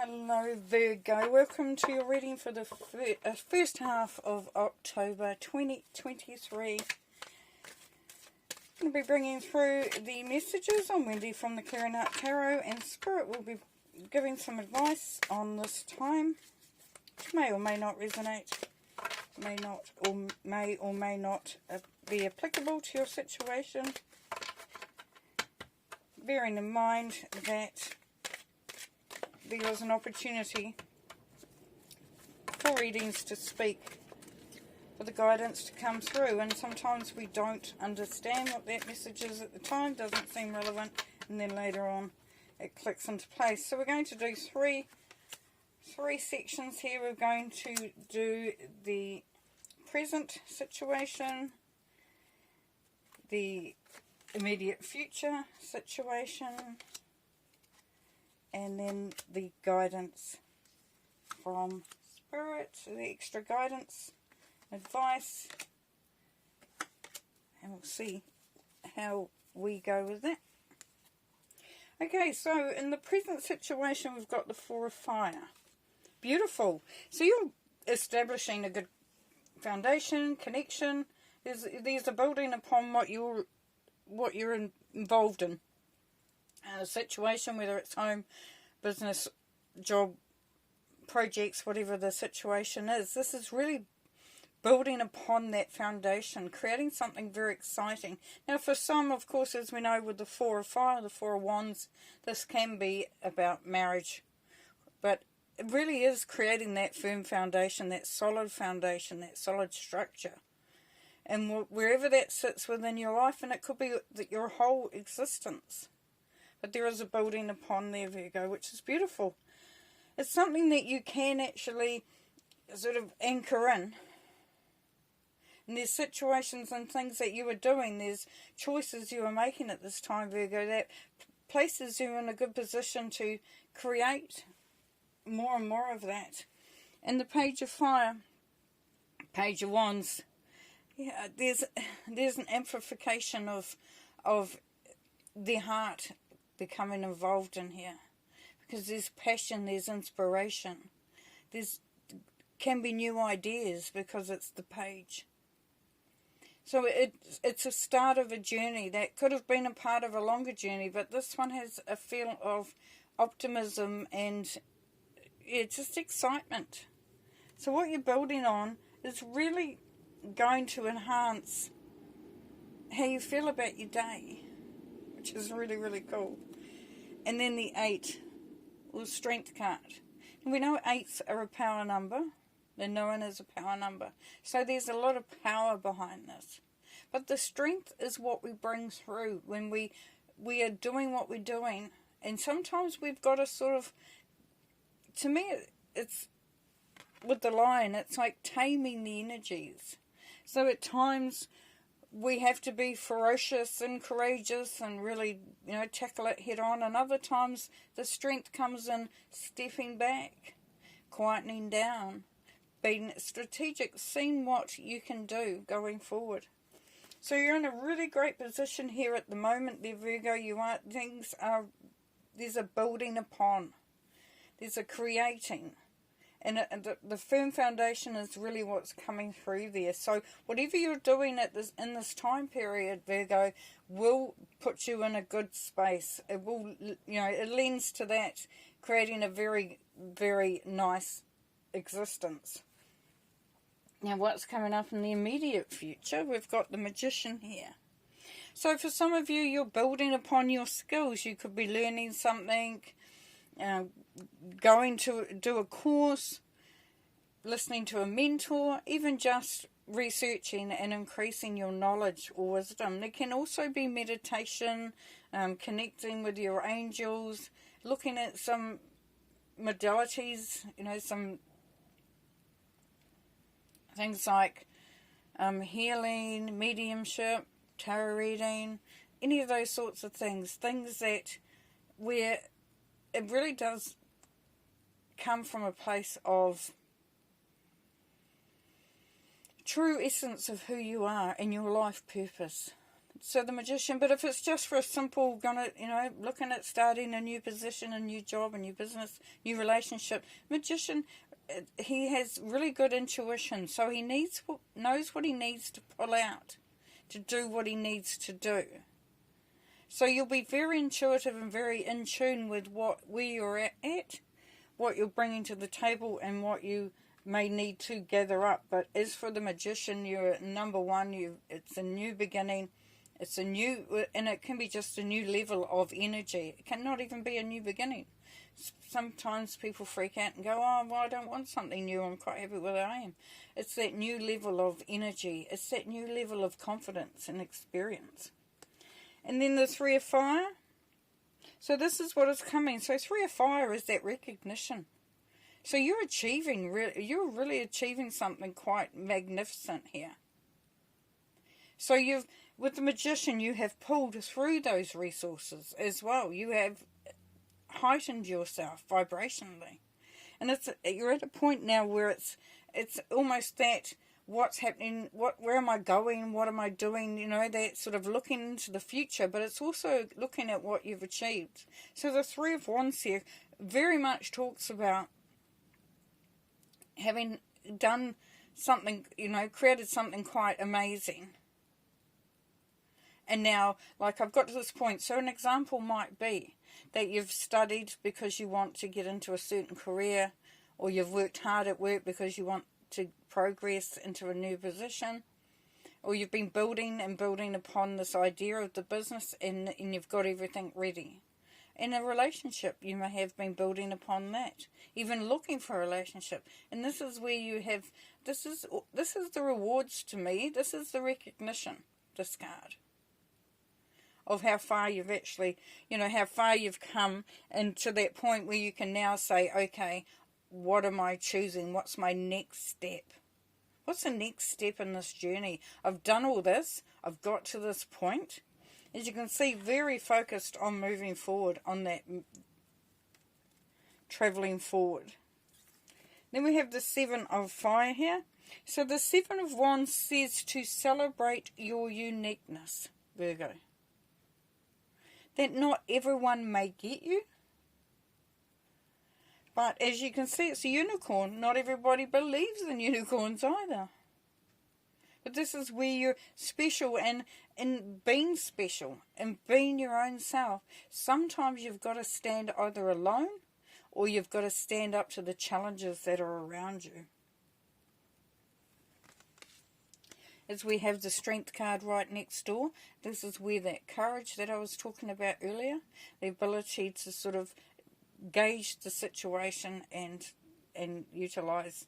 Hello Virgo, welcome to your reading for the first half of October 2023. I'm going to be bringing through the messages on Wendy from the Clearing Heart Tarot, and Spirit will be giving some advice on this time, which may or may not resonate, may or may not be applicable to your situation, bearing in mind that there is an opportunity for readings to speak, for the guidance to come through, and sometimes we don't understand what that message is at the time, doesn't seem relevant, and then later on it clicks into place. So we're going to do three sections here. We're going to do the present situation, the immediate future situation, and then the guidance from Spirit, the extra guidance, advice, and we'll see how we go with that. Okay, so in the present situation we've got the Four of Fire. Beautiful. So you're establishing a good foundation, connection. There's a building upon what you're involved in. A situation, whether it's home, business, job, projects, whatever the situation is, this is really building upon that foundation, creating something very exciting. Now for some, of course, as we know with the Four of Fire, the Four of Wands, this can be about marriage, but it really is creating that firm foundation, that solid structure. And wherever that sits within your life, and it could be your whole existence. But there is a building upon there, Virgo, which is beautiful. It's something that you can actually sort of anchor in. And there's situations and things that you are doing, there's choices you are making at this time, Virgo, that places you in a good position to create more and more of that. And the Page of Fire, Page of Wands, yeah, there's an amplification of the heart becoming involved in here, because there's passion, there's inspiration, there's can be new ideas because it's the page. So it's a start of a journey that could have been a part of a longer journey, but this one has a feel of optimism and just excitement. So what you're building on is really going to enhance how you feel about your day, which is really, really cool. And then the 8, or Strength card. And we know 8s are a power number. They're known as a power number. So there's a lot of power behind this. But the strength is what we bring through when we are doing what we're doing. And sometimes we've got to sort of, to me, it's, with the Lion, it's like taming the energies. So at times we have to be ferocious and courageous and really, tackle it head on. And other times the strength comes in stepping back, quietening down, being strategic, seeing what you can do going forward. So you're in a really great position here at the moment there, Virgo. There's a building upon, there's a creating. And the firm foundation is really what's coming through there. So whatever you're doing in this time period, Virgo, will put you in a good space. It will, it lends to that, creating a very, very nice existence. Now what's coming up in the immediate future? We've got the Magician here. So for some of you, you're building upon your skills. You could be learning something, going to do a course, listening to a mentor, even just researching and increasing your knowledge or wisdom. There can also be meditation, connecting with your angels, looking at some modalities, some things like healing, mediumship, tarot reading, any of those sorts of things that where it really does come from a place of true essence of who you are and your life purpose. So the Magician, but if it's just for a simple, looking at starting a new position, a new job, a new business, new relationship, Magician, he has really good intuition, so he knows what he needs to pull out to do what he needs to do. So you'll be very intuitive and very in tune with where you're at, what you're bringing to the table, and what you may need to gather up. But as for the Magician, you're number one. It's a new beginning. It's and it can be just a new level of energy. It cannot even be a new beginning. Sometimes people freak out and go, oh, well, I don't want something new. I'm quite happy where I am. It's that new level of energy. It's that new level of confidence and experience. And then the Three of Fire. So this is what is coming. So Three of Fire is that recognition. So you're really achieving something quite magnificent here. So with the Magician, you have pulled through those resources as well. You have heightened yourself vibrationally. And you're at a point now where it's almost that, what's happening, where am I going, what am I doing, that sort of looking into the future, but it's also looking at what you've achieved. So the Three of Wands here very much talks about having done something, created something quite amazing. And now, like, I've got to this point. So an example might be that you've studied because you want to get into a certain career, or you've worked hard at work because you want to progress into a new position, or you've been building upon this idea of the business, and you've got everything ready. In a relationship, you may have been building upon that, even looking for a relationship. And this is where you have, this is the rewards to me, this is the recognition, this card, of how far you've actually, how far you've come, and to that point where you can now say, okay, what am I choosing? What's my next step? What's the next step in this journey? I've done all this, I've got to this point. As you can see, very focused on moving forward, on that travelling forward. Then we have the Seven of Fire here. So the Seven of Wands says to celebrate your uniqueness, Virgo. That not everyone may get you. But as you can see, it's a unicorn. Not everybody believes in unicorns either. But this is where you're special, and in being special and being your own self, sometimes you've got to stand either alone, or you've got to stand up to the challenges that are around you. As we have the Strength card right next door, this is where that courage that I was talking about earlier, the ability to sort of gauge the situation and utilise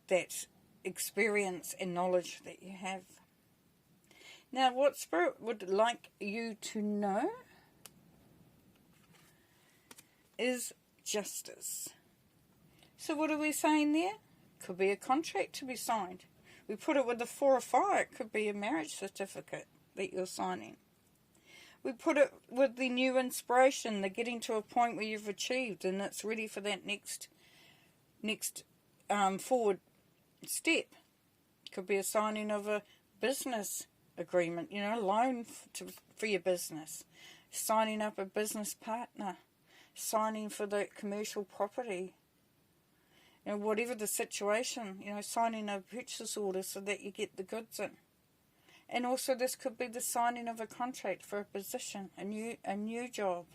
that experience and knowledge that you have. Now, what Spirit would like you to know is justice. So what are we saying there? Could be a contract to be signed. We put it with the Four of Fire. It could be a marriage certificate that you're signing. We put it with the new inspiration, the getting to a point where you've achieved and it's ready for that next forward step. Could be a signing of a business agreement, loan for your business, signing up a business partner, signing for the commercial property, whatever the situation, signing a purchase order so that you get the goods in. And also this could be the signing of a contract for a position, a new job,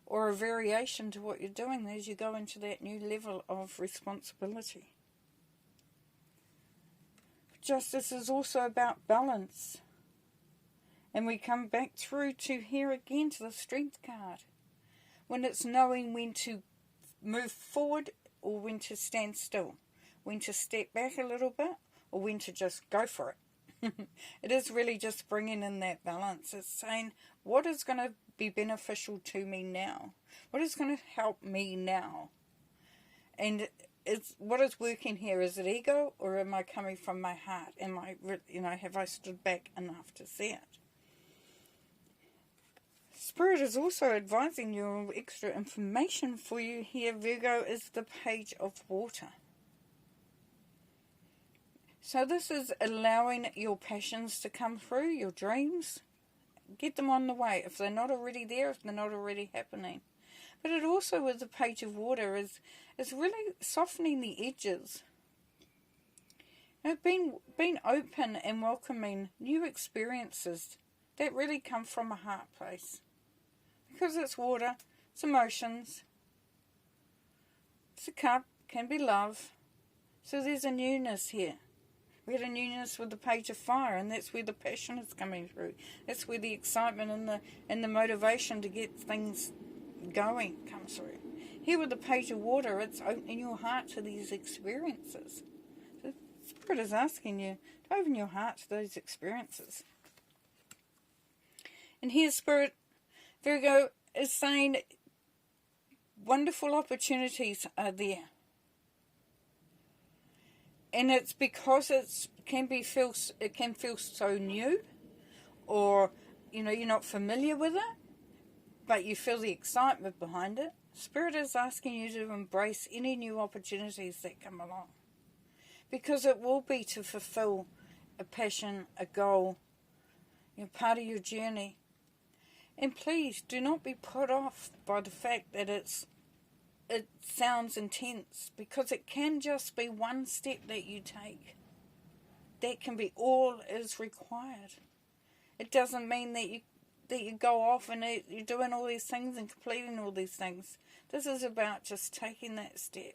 or a variation to what you're doing as you go into that new level of responsibility. Justice is also about balance. And we come back through to here again to the Strength card. When it's knowing when to move forward or when to stand still. When to step back a little bit or when to just go for it. It is really just bringing in that balance. It's saying, what is going to be beneficial to me now? What is going to help me now? And what is working here? Is it ego, or am I coming from my heart? Am I, have I stood back enough to see it? Spirit is also advising you extra information for you here, Virgo, is the Page of Water. So this is allowing your passions to come through, your dreams, get them on the way if they're not already there, if they're not already happening. But it also, with the Page of Water, is really softening the edges. Being open and welcoming new experiences that really come from a heart place. Because it's water, it's emotions, it's a cup, can be love. So there's a newness here. We had a newness with the Page of Fire, and that's where the passion is coming through. That's where the excitement and the motivation to get things going comes through. Here with the Page of Water, it's opening your heart to these experiences. So Spirit is asking you to open your heart to those experiences. And here Spirit, Virgo, is saying wonderful opportunities are there. And it's because it can feel so new, or you're not familiar with it, but you feel the excitement behind it. Spirit is asking you to embrace any new opportunities that come along, because it will be to fulfill a passion, a goal, part of your journey. And please do not be put off by the fact that it sounds intense, because it can just be one step that you take. That can be all is required. It doesn't mean that you go off and you're doing all these things and completing all these things. This is about just taking that step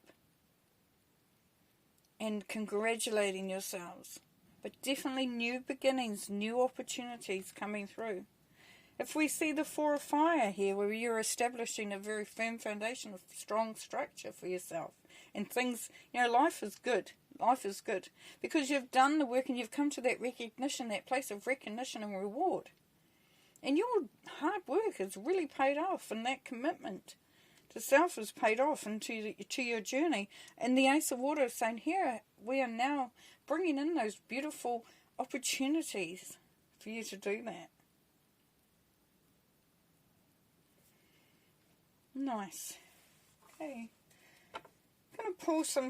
and congratulating yourselves. But definitely new beginnings, new opportunities coming through. If we see the Four of Fire here, where you're establishing a very firm foundation, a strong structure for yourself, and things, life is good. Life is good because you've done the work and you've come to that recognition, that place of recognition and reward. And your hard work has really paid off, and that commitment to self has paid off into to your journey. And the Ace of Water is saying here, we are now bringing in those beautiful opportunities for you to do that. Nice. Okay. I'm going to pull some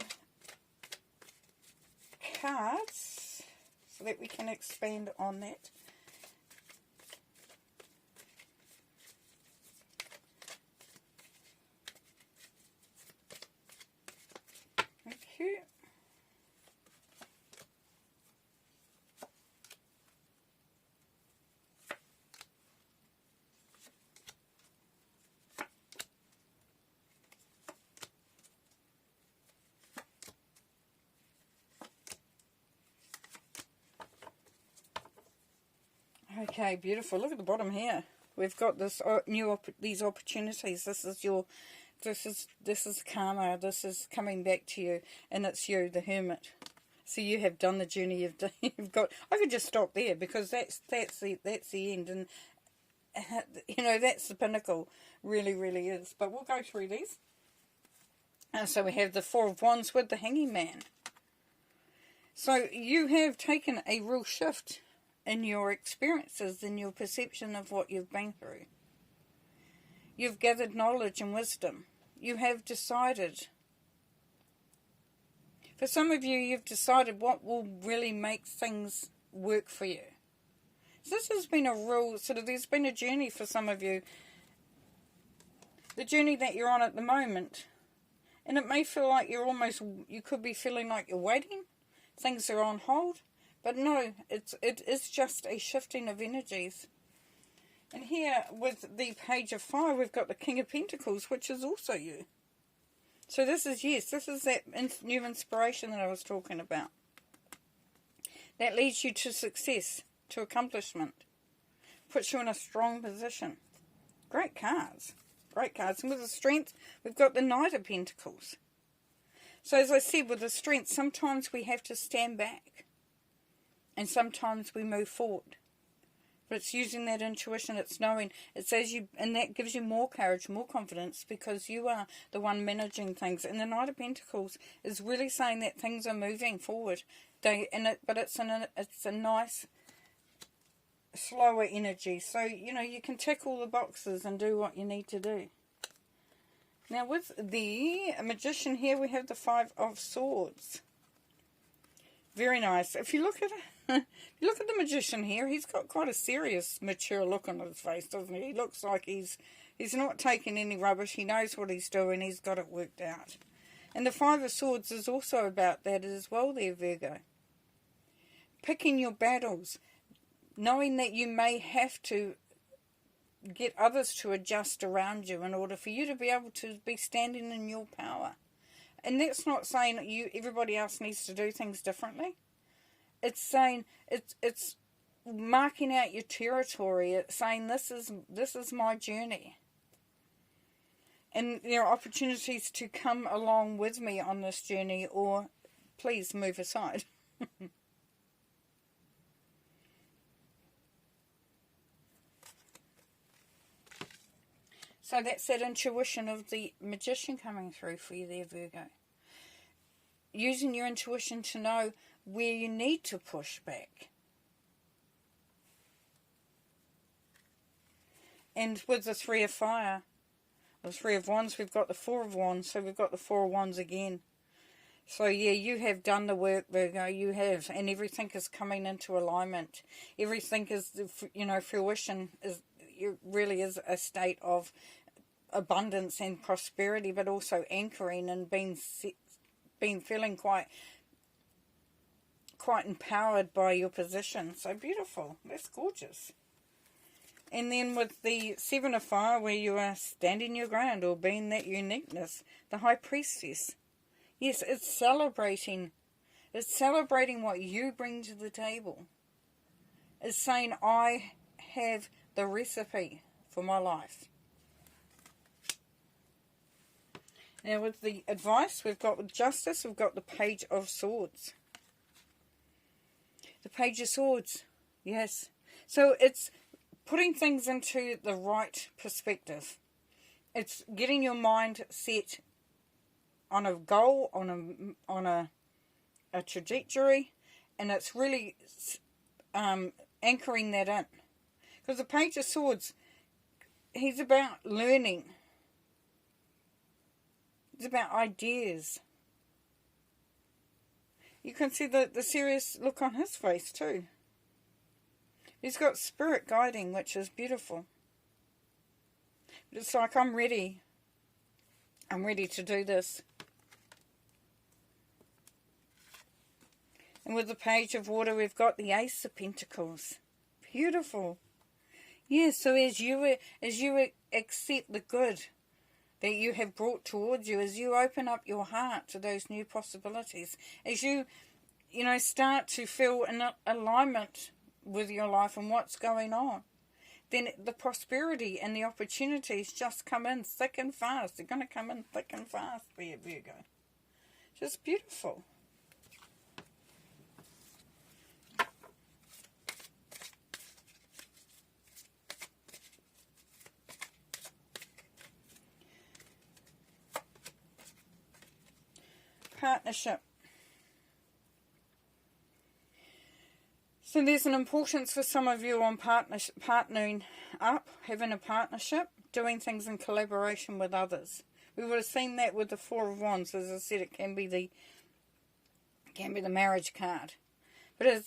cards so that we can expand on that. Thank you. Okay, beautiful. Look at the bottom here. We've got this these opportunities. This is karma. This is coming back to you, and it's you, the Hermit. So you have done the journey you've done. You've got. I could just stop there because that's the end, and that's the pinnacle. Really, really is. But we'll go through these. So we have the Four of Wands with the Hanging Man. So you have taken a real shift in your experiences, in your perception of what you've been through. You've gathered knowledge and wisdom. You have decided. For some of you, you've decided what will really make things work for you. So this has been a real, there's been a journey for some of you. The journey that you're on at the moment. And it may feel like you could be feeling like you're waiting. Things are on hold. But no, it is just a shifting of energies. And here with the Page of Fire, we've got the King of Pentacles, which is also you. So this is that new inspiration that I was talking about. That leads you to success, to accomplishment. Puts you in a strong position. Great cards. Great cards. And with the Strength, we've got the Knight of Pentacles. So as I said, with the Strength, sometimes we have to stand back. And sometimes we move forward. But it's using that intuition, it's knowing, and that gives you more courage, more confidence, because you are the one managing things. And the Knight of Pentacles is really saying that things are moving forward. But it's a nice, slower energy. So, you can tick all the boxes and do what you need to do. Now with the Magician here, we have the Five of Swords. Very nice. If you look at if you look at the Magician here, he's got quite a serious, mature look on his face, doesn't he? He looks like he's not taking any rubbish. He knows what he's doing. He's got it worked out. And the Five of Swords is also about that as well there, Virgo. Picking your battles. Knowing that you may have to get others to adjust around you in order for you to be able to be standing in your power. And that's not saying that everybody else needs to do things differently. It's saying it's marking out your territory. It's saying this is my journey. And there are opportunities to come along with me on this journey, or please move aside. So that's that intuition of the Magician coming through for you there, Virgo. Using your intuition to know where you need to push back. And with the Three of Fire, the Three of Wands, we've got the Four of Wands, so we've got the Four of Wands again. So yeah, you have done the work, Virgo, you have, and everything is coming into alignment. Everything is, fruition is, it really is a state of abundance and prosperity, but also anchoring and being feeling quite empowered by your position. So beautiful. That's gorgeous. And then with the Seven of Fire, where you are standing your ground or being that uniqueness, the High Priestess. Yes, it's celebrating. It's celebrating what you bring to the table. It's saying, I have the recipe for my life. Now with the advice, we've got with Justice, we've got the Page of Swords. The Page of Swords, yes. So it's putting things into the right perspective. It's getting your mind set on a goal, on a trajectory, and it's really anchoring that in. Because the Page of Swords, he's about learning. It's about ideas. You can see the serious look on his face too. He's got spirit guiding, which is beautiful. It's like, I'm ready. I'm ready to do this. And with the Page of Water, we've got the Ace of Pentacles. Beautiful. Yes, so as you accept the good that you have brought towards you, as you open up your heart to those new possibilities, as you start to feel an alignment with your life and what's going on, then the prosperity and the opportunities just come in thick and fast. They're going to come in thick and fast for you, Virgo. Just beautiful. Partnership. So there's an importance for some of you on partnering up, having a partnership, doing things in collaboration with others. We would have seen that with the Four of Wands. As I said, it can be the marriage card. But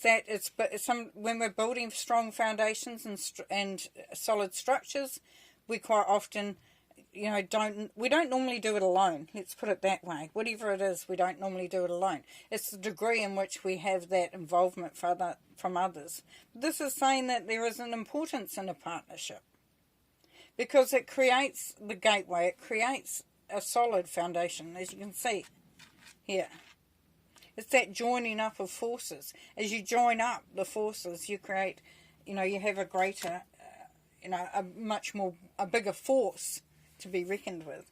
when we're building strong foundations and solid structures, we quite often we don't normally do it alone. Let's put it that way. Whatever it is, we don't normally do it alone. It's the degree in which we have that involvement from others. This is saying that there is an importance in a partnership, because it creates the gateway. It creates a solid foundation, as you can see here. It's that joining up of forces. As you join up the forces, you create, you have a greater, a bigger force to be reckoned with.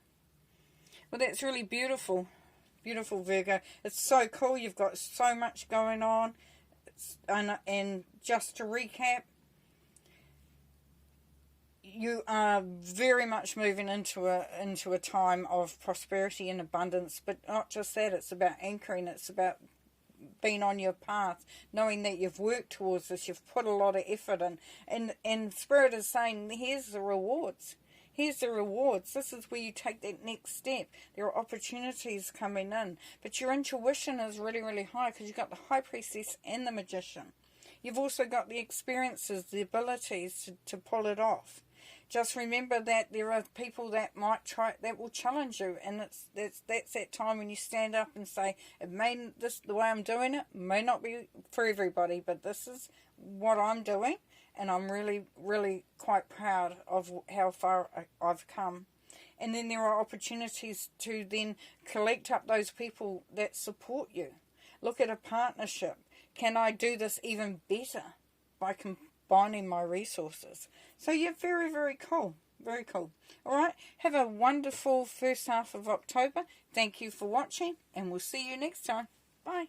Well, that's really beautiful. Beautiful, Virgo. It's so cool. You've got so much going on. And just to recap, you are very much moving into a time of prosperity and abundance. But not just that. It's about anchoring. It's about being on your path, knowing that you've worked towards this. You've put a lot of effort in. And Spirit is saying, here's the rewards. Here's the rewards. This is where you take that next step. There are opportunities coming in. But your intuition is really, really high because you've got the High Priestess and the Magician. You've also got the experiences, the abilities to pull it off. Just remember that there are people that might try, that will challenge you, and that's that time when you stand up and say, the way I'm doing it may not be for everybody, but this is what I'm doing, and I'm really, really quite proud of how far I've come. And then there are opportunities to then collect up those people that support you. Look at a partnership. Can I do this even better by combining my resources? So you're very, very cool. Very cool. All right. Have a wonderful first half of October. Thank you for watching, and we'll see you next time. Bye.